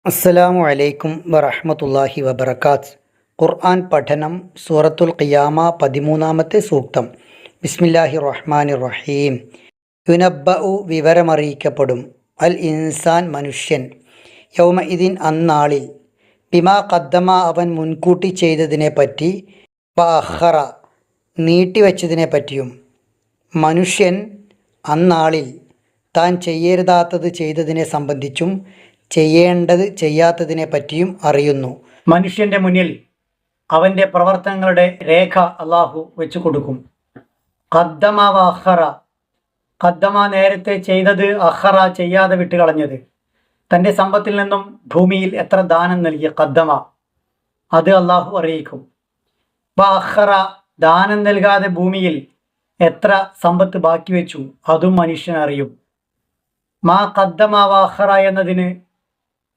അസ്സലാമു അലൈക്കും വറഹ്മത്തുള്ളാഹി വബറകാത്ത്. ഖുർആൻ പഠനം സൂറത്തുൽ ഖിയാമ 13-ാമത്തെ സൂക്തം. ബിസ്മില്ലാഹിർ റഹ്മാനിർ റഹീം. യുനബ്ബഉ വിവരമറിയിക്കപ്പെടും, അൽ ഇൻസാൻ മനുഷ്യൻ, യൗമ ഇദിൻ അന്നാളിൽ, ബിമാ ഖദ്ദമ അവൻ മുൻകൂട്ടി ചെയ്തതിനെ പറ്റി, വഅഖറ നീട്ടിവെച്ചതിനെ പറ്റിയും. മനുഷ്യൻ അന്നാളിൽ താൻ ചെയ്യരുതാത്തത് ചെയ്തതിനെ സംബന്ധിച്ചും ചെയ്യേണ്ടത് ചെയ്യാത്തതിനെ പറ്റിയും അറിയുന്നു. മനുഷ്യൻ്റെ മുന്നിൽ അവൻ്റെ പ്രവർത്തനങ്ങളുടെ രേഖ അള്ളാഹു വെച്ചു കൊടുക്കും. ഖദ്ദമ വ അഖറ, ഖദ്ദമ നേരത്തെ ചെയ്തത്, അഖറ ചെയ്യാതെ വിട്ടുകളഞ്ഞത്. തൻ്റെ സമ്പത്തിൽ നിന്നും ഭൂമിയിൽ എത്ര ദാനം നൽകിയ ഖദ്ദമ, അത് അള്ളാഹു അറിയിക്കും. വ അഖറ ദാനം നൽകാതെ ഭൂമിയിൽ എത്ര സമ്പത്ത് ബാക്കി വെച്ചു, അതും മനുഷ്യൻ അറിയും. മാ ഖദ്ദമ വ അഖറ എന്നതിന്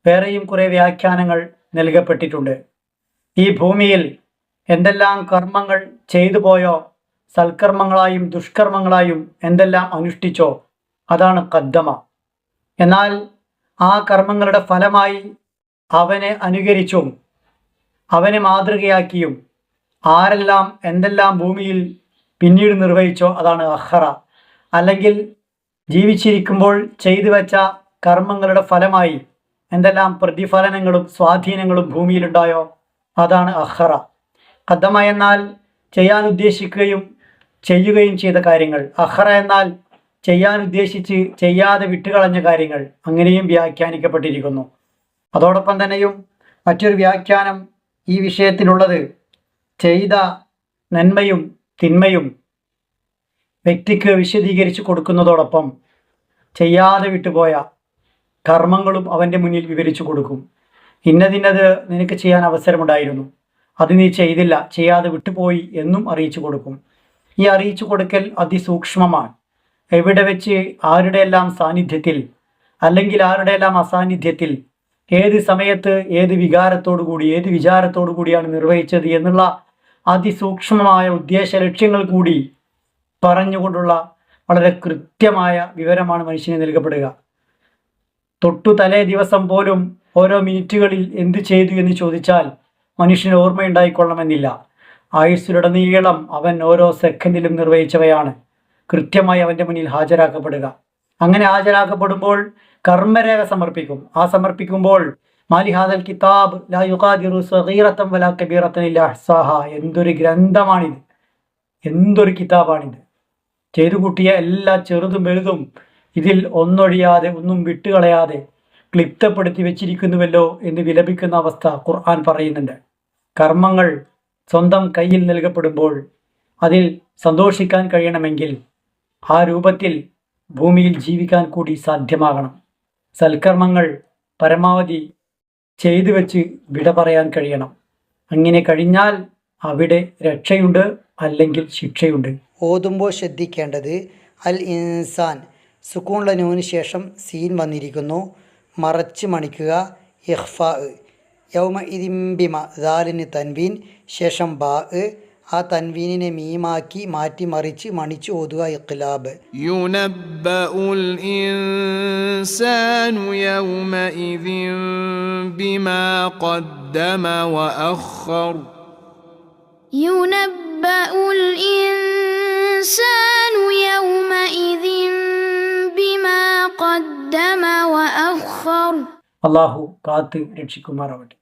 വേറെയും കുറേ വ്യാഖ്യാനങ്ങൾ നൽകപ്പെട്ടിട്ടുണ്ട്. ഈ ഭൂമിയിൽ എന്തെല്ലാം കർമ്മങ്ങൾ ചെയ്തു പോയോ, സൽക്കർമ്മങ്ങളായും ദുഷ്കർമ്മങ്ങളായും എന്തെല്ലാം അനുഷ്ഠിച്ചോ, അതാണ് ഖദ്ദമ. എന്നാൽ ആ കർമ്മങ്ങളുടെ ഫലമായി അവനെ അനുകരിച്ചും അവനെ മാതൃകയാക്കിയും ആരെല്ലാം എന്തെല്ലാം ഭൂമിയിൽ പിന്നീട് നിർവഹിച്ചോ, അതാണ് അഖറ. അല്ലെങ്കിൽ ജീവിച്ചിരിക്കുമ്പോൾ ചെയ്തു വെച്ച കർമ്മങ്ങളുടെ ഫലമായി എന്തെല്ലാം പ്രതിഫലനങ്ങളും സ്വാധീനങ്ങളും ഭൂമിയിലുണ്ടായോ, അതാണ് അഖറ. ഖദ്ദമ എന്നാൽ ചെയ്യാൻ ഉദ്ദേശിക്കുകയും ചെയ്യുകയും ചെയ്ത കാര്യങ്ങൾ. അഖറ എന്നാൽ ചെയ്യാൻ ഉദ്ദേശിച്ച് ചെയ്യാതെ വിട്ടുകളഞ്ഞ കാര്യങ്ങൾ. അങ്ങനെയും വ്യാഖ്യാനിക്കപ്പെട്ടിരിക്കുന്നു. അതോടൊപ്പം തന്നെയും മറ്റൊരു വ്യാഖ്യാനം ഈ വിഷയത്തിലുള്ളത്, ചെയ്ത നന്മയും തിന്മയും വ്യക്തിക്ക് വിശദീകരിച്ച് കൊടുക്കുന്നതോടൊപ്പം ചെയ്യാതെ വിട്ടുപോയ കർമ്മങ്ങളും അവൻ്റെ മുന്നിൽ വിവരിച്ചു കൊടുക്കും. ഇന്നതിന്നത് നിനക്ക് ചെയ്യാൻ അവസരമുണ്ടായിരുന്നു, അത് നീ ചെയ്തില്ല, ചെയ്യാതെ വിട്ടുപോയി എന്നും അറിയിച്ചു കൊടുക്കും. ഈ അറിയിച്ചു കൊടുക്കൽ അതിസൂക്ഷ്മമാണ്. എവിടെ വെച്ച്, ആരുടെയെല്ലാം സാന്നിധ്യത്തിൽ, അല്ലെങ്കിൽ ആരുടെയെല്ലാം അസാന്നിധ്യത്തിൽ, ഏത് സമയത്ത്, ഏത് വികാരത്തോടു കൂടി, ഏത് വിചാരത്തോടു കൂടിയാണ് നിർവഹിച്ചത് എന്നുള്ള അതിസൂക്ഷ്മമായ ഉദ്ദേശ ലക്ഷ്യങ്ങൾ കൂടി പറഞ്ഞുകൊണ്ടുള്ള വളരെ കൃത്യമായ വിവരമാണ് മനുഷ്യന് നൽകപ്പെടുക. തൊട്ടു തലേ ദിവസം പോലും ഓരോ മിനിറ്റുകളിൽ എന്ത് ചെയ്തു എന്ന് ചോദിച്ചാൽ മനുഷ്യന് ഓർമ്മയുണ്ടായിക്കൊള്ളണമെന്നില്ല. ആയുസ്സിലുടനീളം അവൻ ഓരോ സെക്കൻഡിലും നിർവഹിച്ചവയാണ് കൃത്യമായി അവൻ്റെ മുന്നിൽ ഹാജരാക്കപ്പെടുക. അങ്ങനെ ഹാജരാക്കപ്പെടുമ്പോൾ കർമ്മരേഖ സമർപ്പിക്കും. ആ സമർപ്പിക്കുമ്പോൾ മാലിഹാദൽ കിതാബ് ലാ യുഗാദിറു സഗീറത്തൻ വലാ കബീറത്തൻ ഇല്ലാ അഹ്സാഹ, എന്തൊരു ഗ്രന്ഥമാണിത്, എന്തൊരു കിതാബാണിത്. ചെയ്തു കൂട്ടിയ എല്ലാ ചെറുതും വലുതും ഇതിൽ ഒന്നൊഴിയാതെ, ഒന്നും വിട്ടുകളയാതെ ക്ലിപ്തപ്പെടുത്തി വെച്ചിരിക്കുന്നുവല്ലോ എന്ന് വിലപിക്കുന്ന അവസ്ഥ ഖുർആൻ പറയുന്നുണ്ട്. കർമ്മങ്ങൾ സ്വന്തം കയ്യിൽ നൽകപ്പെടുമ്പോൾ അതിൽ സന്തോഷിക്കാൻ കഴിയണമെങ്കിൽ ആ രൂപത്തിൽ ഭൂമിയിൽ ജീവിക്കാൻ കൂടി സാധ്യമാകണം. സൽക്കർമ്മങ്ങൾ പരമാവധി ചെയ്തു വെച്ച് വിട പറയാൻ കഴിയണം. അങ്ങനെ കഴിഞ്ഞാൽ അവിടെ രക്ഷയുണ്ട്, അല്ലെങ്കിൽ ശിക്ഷയുണ്ട്. ഓതുമ്പോൾ ശ്രദ്ധിക്കേണ്ടത്, അൽ ഇൻസാൻ സുക്കൂണുള്ള നൂന് ശേഷം സീൻ വന്നിരിക്കുന്നു, മറച്ച് മണിക്കുക, ഇഖ്ഫാ. യൗമ ഇദിംബിമ, ദാലിന് തൻവീൻ ശേഷം ബാ, ആ തൻവീനിനെ മീമാക്കി മാറ്റി മറിച്ച് മണിച്ച് ഓതുക, ഇഖ്ലാബ്. യുനബ്ബഉൽ ഇൻസാനു യൗമഇദിൻ ബിമാ ഖദ്ദമ വഅഖർ. യുനബ്ബഉൽ ഇൻസാനു യൗമഇദിൻ ബിമാ ഖദ്ദമ വഅഖർ. അല്ലാഹു കാത്ത് രക്ഷിക്കുമാറാവട്ടെ.